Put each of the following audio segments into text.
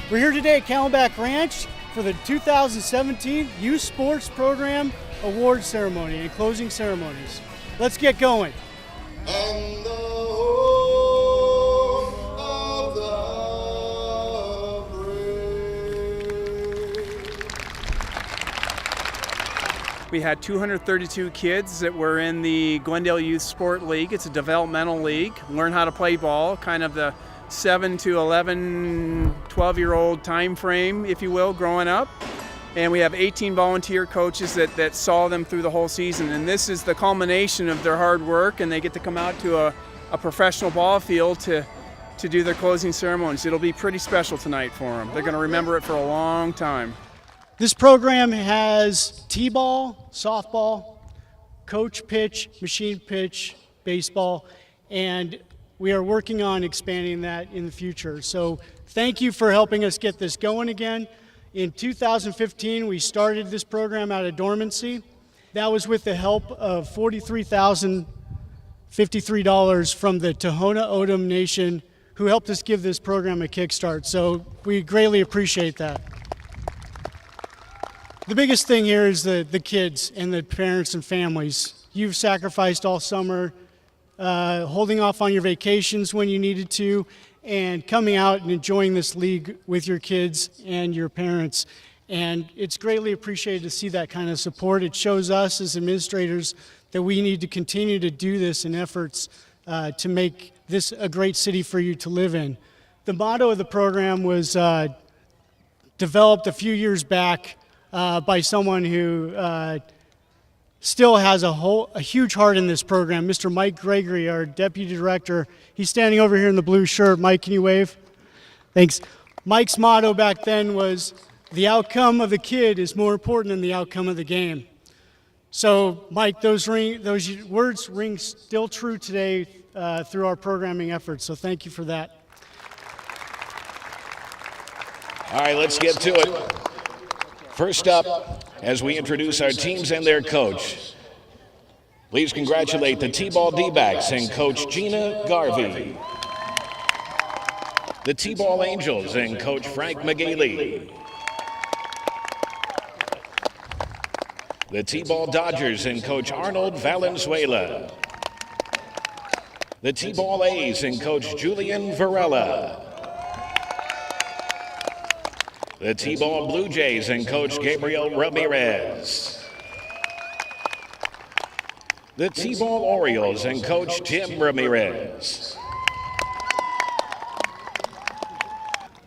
We're here today at Camelback Ranch for the 2017 Youth Sports Program Award Ceremony and closing ceremonies. Let's get going. And the home of the brave. We had 232 kids that were in the Glendale Youth Sport League. It's a developmental league, learn how to play ball, kind of the 7 to 11, 12-year-old time frame, if you will, growing up. And we have 18 volunteer coaches that saw them through the whole season. And this is the culmination of their hard work, and they get to come out to a professional ball field to do their closing ceremonies. It'll be pretty special tonight for them. They're going to remember it for a long time. This program has t-ball, softball, coach pitch, machine pitch, baseball, and we are working on expanding that in the future. So thank you for helping us get this going again. In 2015, we started this program out of dormancy. That was with the help of $43,053 from the Tohono O'odham Nation, who helped us give this program a kickstart. So we greatly appreciate that. The biggest thing here is the kids and the parents and families. You've sacrificed all summer, holding off on your vacations when you needed to, and coming out and enjoying this league with your kids and your parents. And it's greatly appreciated to see that kind of support. It shows us as administrators that we need to continue to do this in efforts to make this a great city for you to live in. The motto of the program was developed a few years back by someone who still has a huge heart in this program, Mr. Mike Gregory, our Deputy Director. He's standing over here in the blue shirt. Mike, can you wave? Thanks. Mike's motto back then was, the outcome of the kid is more important than the outcome of the game. So, Mike, those words ring still true today through our programming efforts, so thank you for that. All right, let's get to it. First up, as we introduce our teams and their coach, please congratulate the T-Ball D-backs and Coach Gina Garvey. The T-Ball Angels and Coach Frank McGaley. The T-Ball Dodgers and Coach Arnold Valenzuela. The T-Ball A's and Coach Julian Varela. The T-Ball Blue Jays and Coach Gabriel Ramirez. The T-Ball Orioles and Coach Jim Ramirez.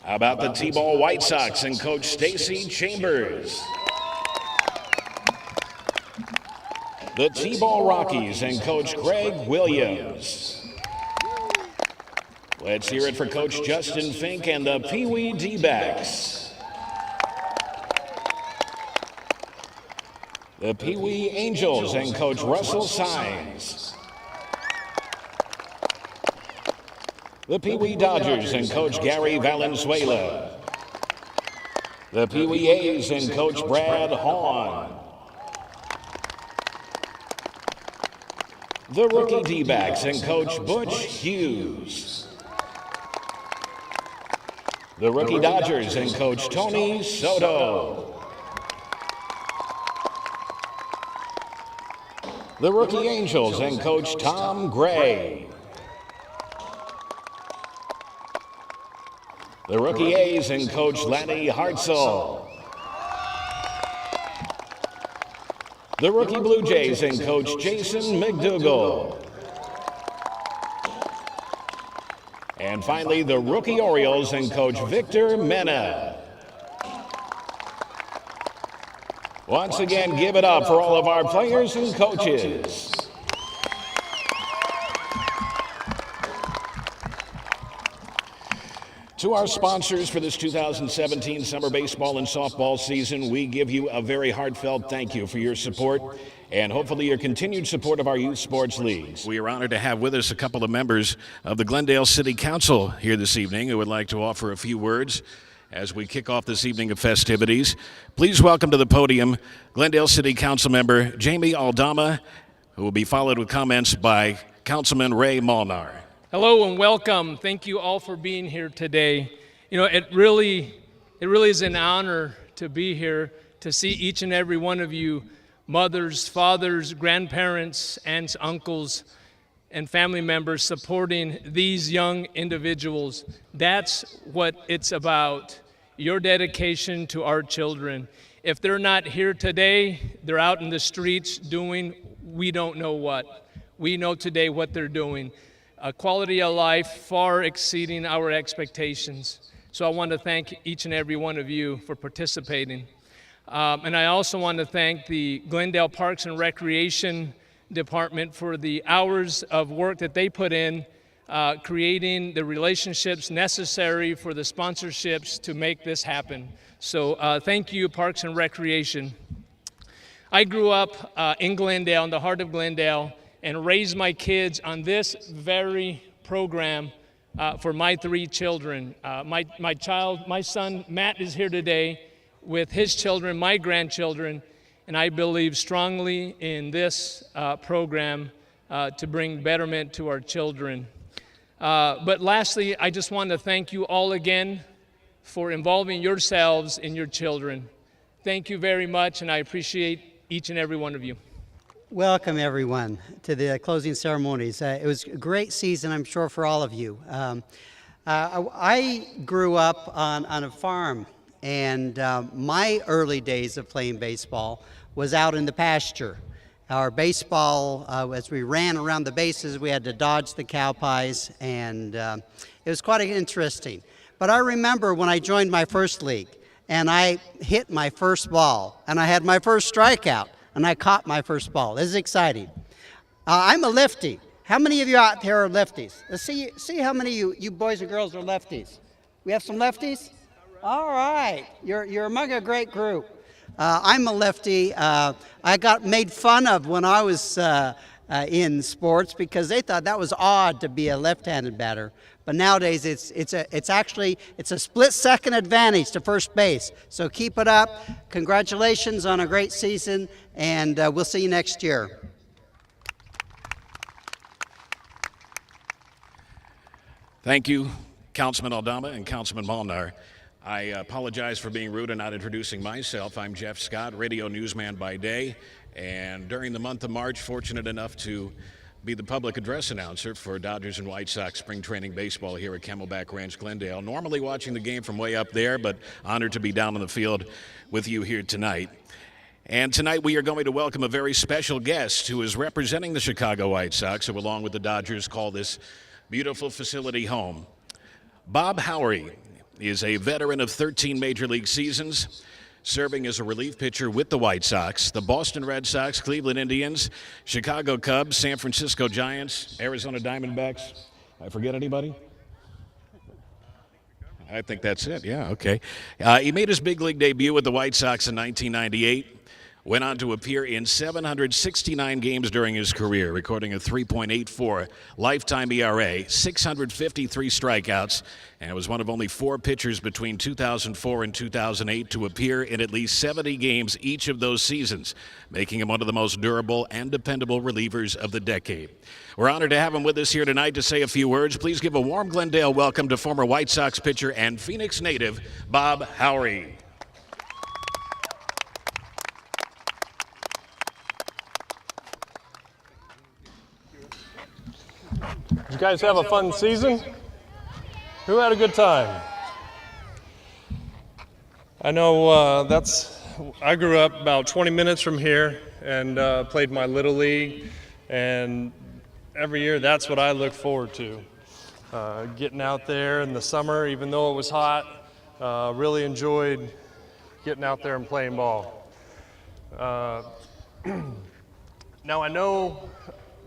How about the T-Ball White Sox and Coach Stacy Chambers? The T-Ball Rockies and Coach Greg Williams. Let's hear it for Coach Justin Fink and the Pee Wee D-backs. The Pee Wee Angels and Coach Russell Sines. The Pee Wee Dodgers and Coach Gary Valenzuela. The Pee Wee A's and Coach Brad Hahn. The Rookie D-backs and Coach Butch Hughes. The Rookie Dodgers and Coach Tony Soto. The Rookie Angels and Coach Tom Gray. The Rookie A's and Coach Lanny Hartzell. The Rookie Blue Jays and Coach Jason McDougall. And finally, the Rookie Orioles and Coach Victor Mena. Once again, give it up for all of our players and coaches. To our sponsors for this 2017 summer baseball and softball season, we give you a very heartfelt thank you for your support and hopefully your continued support of our youth sports leagues. We are honored to have with us a couple of members of the Glendale City Council here this evening who would like to offer a few words as we kick off this evening of festivities. Please welcome to the podium Glendale City Council member Jamie Aldama, who will be followed with comments by Councilman Ray Molnar. Hello and welcome. Thank you all for being here today. You know, it really It really is an honor to be here to see each and every one of you, mothers, fathers, grandparents, aunts, uncles, and family members supporting these young individuals. That's what it's about, your dedication to our children. If they're not here today, they're out in the streets doing we don't know what. We know today what they're doing. A quality of life far exceeding our expectations. So I want to thank each and every one of you for participating. And I also want to thank the Glendale Parks and Recreation Department for the hours of work that they put in creating the relationships necessary for the sponsorships to make this happen. So thank you, Parks and Recreation. I grew up in Glendale, in the heart of Glendale, and raised my kids on this very program for my 3 children. My son, Matt, is here today with his children, my grandchildren, and I believe strongly in this program to bring betterment to our children. But lastly, I just want to thank you all again for involving yourselves in your children. Thank you very much, and I appreciate each and every one of you. Welcome, everyone, to the closing ceremonies. It was a great season, I'm sure, for all of you. I grew up on a farm, and my early days of playing baseball was out in the pasture. Our baseball, as we ran around the bases, we had to dodge the cow pies, and it was quite interesting. But I remember when I joined my first league, and I hit my first ball, and I had my first strikeout, and I caught my first ball. This is exciting. I'm a lefty. How many of you out there are lefties? Let's see how many of you boys and girls are lefties. We have some lefties? All right. You're among a great group. I'm a lefty. I got made fun of when I was in sports because they thought that was odd to be a left-handed batter. But nowadays it's a split-second advantage to first base. So keep it up. Congratulations on a great season, and we'll see you next year. Thank you, Councilman Aldama and Councilman Molnar. I apologize for being rude and not introducing myself. I'm Jeff Scott, radio newsman by day, and during the month of March, fortunate enough to be the public address announcer for Dodgers and White Sox spring training baseball here at Camelback Ranch, Glendale. Normally watching the game from way up there, but honored to be down on the field with you here tonight. And tonight we are going to welcome a very special guest who is representing the Chicago White Sox, who along with the Dodgers call this beautiful facility home. Bob Howery is a veteran of 13 Major League seasons, serving as a relief pitcher with the White Sox, the Boston Red Sox, Cleveland Indians, Chicago Cubs, San Francisco Giants, Arizona Diamondbacks. I forget anybody? I think that's it, yeah, okay. He made his big league debut with the White Sox in 1998. Went on to appear in 769 games during his career, recording a 3.84 lifetime ERA, 653 strikeouts, and was one of only 4 pitchers between 2004 and 2008 to appear in at least 70 games each of those seasons, making him one of the most durable and dependable relievers of the decade. We're honored to have him with us here tonight to say a few words. Please give a warm Glendale welcome to former White Sox pitcher and Phoenix native, Bob Howery. Did you guys have a fun season? Who had a good time? I know I grew up about 20 minutes from here and played my Little League, and every year that's what I look forward to. Getting out there in the summer, even though it was hot, really enjoyed getting out there and playing ball. Now I know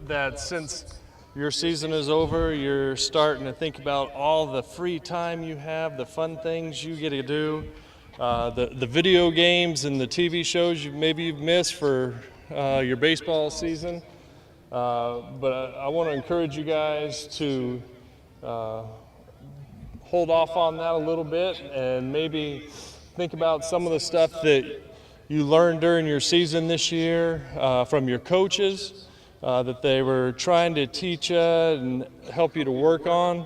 that since your season is over, you're starting to think about all the free time you have, the fun things you get to do, the video games and the TV shows maybe you've missed for your baseball season. But I want to encourage you guys to hold off on that a little bit and maybe think about some of the stuff that you learned during your season this year from your coaches. That they were trying to teach you and help you to work on,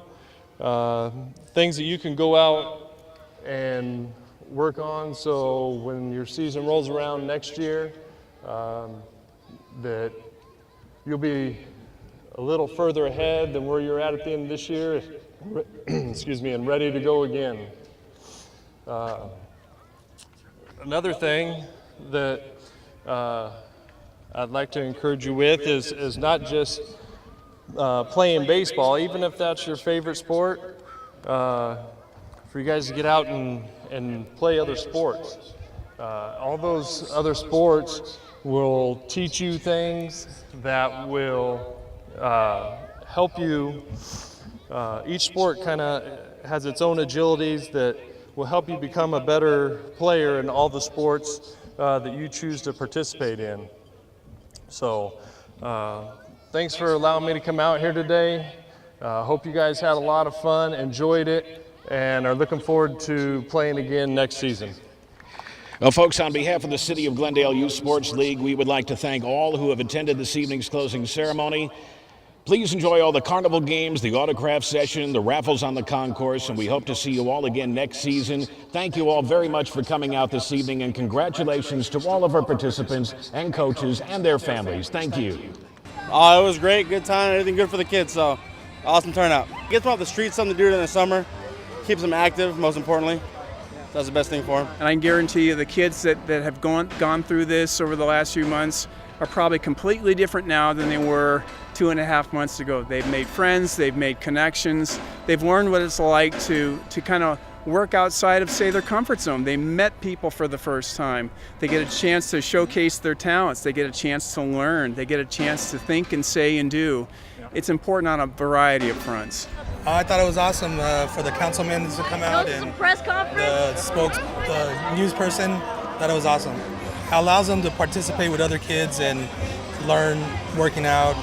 things that you can go out and work on so when your season rolls around next year, that you'll be a little further ahead than where you're at the end of this year, excuse me, and ready to go again. Another thing that I'd like to encourage you with is not just playing baseball, even if that's your favorite sport, for you guys to get out and play other sports. All those other sports will teach you things that will help you. Each sport kind of has its own agilities that will help you become a better player in all the sports that you choose to participate in. So thanks for allowing me to come out here today. Hope you guys had a lot of fun, enjoyed it, and are looking forward to playing again next season. Well, folks, on behalf of the City of Glendale Youth Sports League, we would like to thank all who have attended this evening's closing ceremony. Please enjoy all the carnival games, the autograph session, the raffles on the concourse, and we hope to see you all again next season. Thank you all very much for coming out this evening, and congratulations to all of our participants and coaches and their families. Thank you. Oh, it was great, good time, everything good for the kids, so awesome turnout. Gets them off the streets, something to do during the summer, keeps them active, most importantly. That's the best thing for them. And I can guarantee you the kids that have gone through this over the last few months are probably completely different now than they were 2.5 months ago. They've made friends, they've made connections, they've learned what it's like to kind of work outside of, say, their comfort zone. They met people for the first time. They get a chance to showcase their talents. They get a chance to learn. They get a chance to think and say and do. It's important on a variety of fronts. I thought it was awesome for the councilmen to come out and press conference. the news person. Thought it was awesome. It allows them to participate with other kids and learn working out,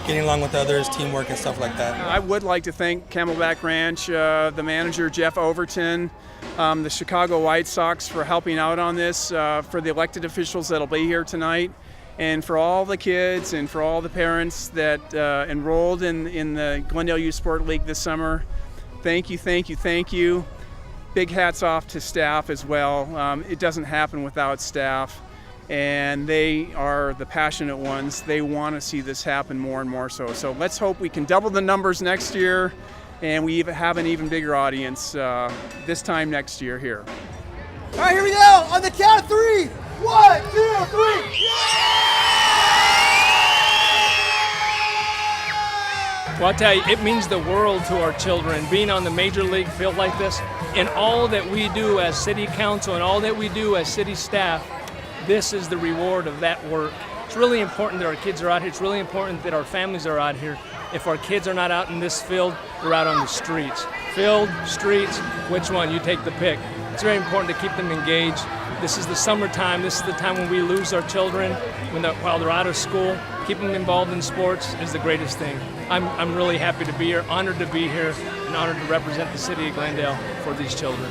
getting along with others, teamwork and stuff like that. I would like to thank Camelback Ranch, the manager Jeff Overton, the Chicago White Sox for helping out on this, for the elected officials that'll be here tonight, and for all the kids and for all the parents that enrolled in the Glendale Youth Sport League this summer. Thank you, thank you, thank you. Big hats off to staff as well. It doesn't happen without staff, and they are the passionate ones. They want to see this happen more and more so. So let's hope we can double the numbers next year, and we even have an even bigger audience this time next year here. All right, here we go. On the count of 3. 1, 2, 3. Well, I'll tell you, it means the world to our children being on the major league field like this, and all that we do as city council and all that we do as city staff. This is the reward of that work. It's really important that our kids are out here. It's really important that our families are out here. If our kids are not out in this field, they're out on the streets. Field, streets, which one? You take the pick. It's very important to keep them engaged. This is the summertime. This is the time when we lose our children while they're out of school. Keeping them involved in sports is the greatest thing. I'm really happy to be here, honored to be here, and honored to represent the city of Glendale for these children.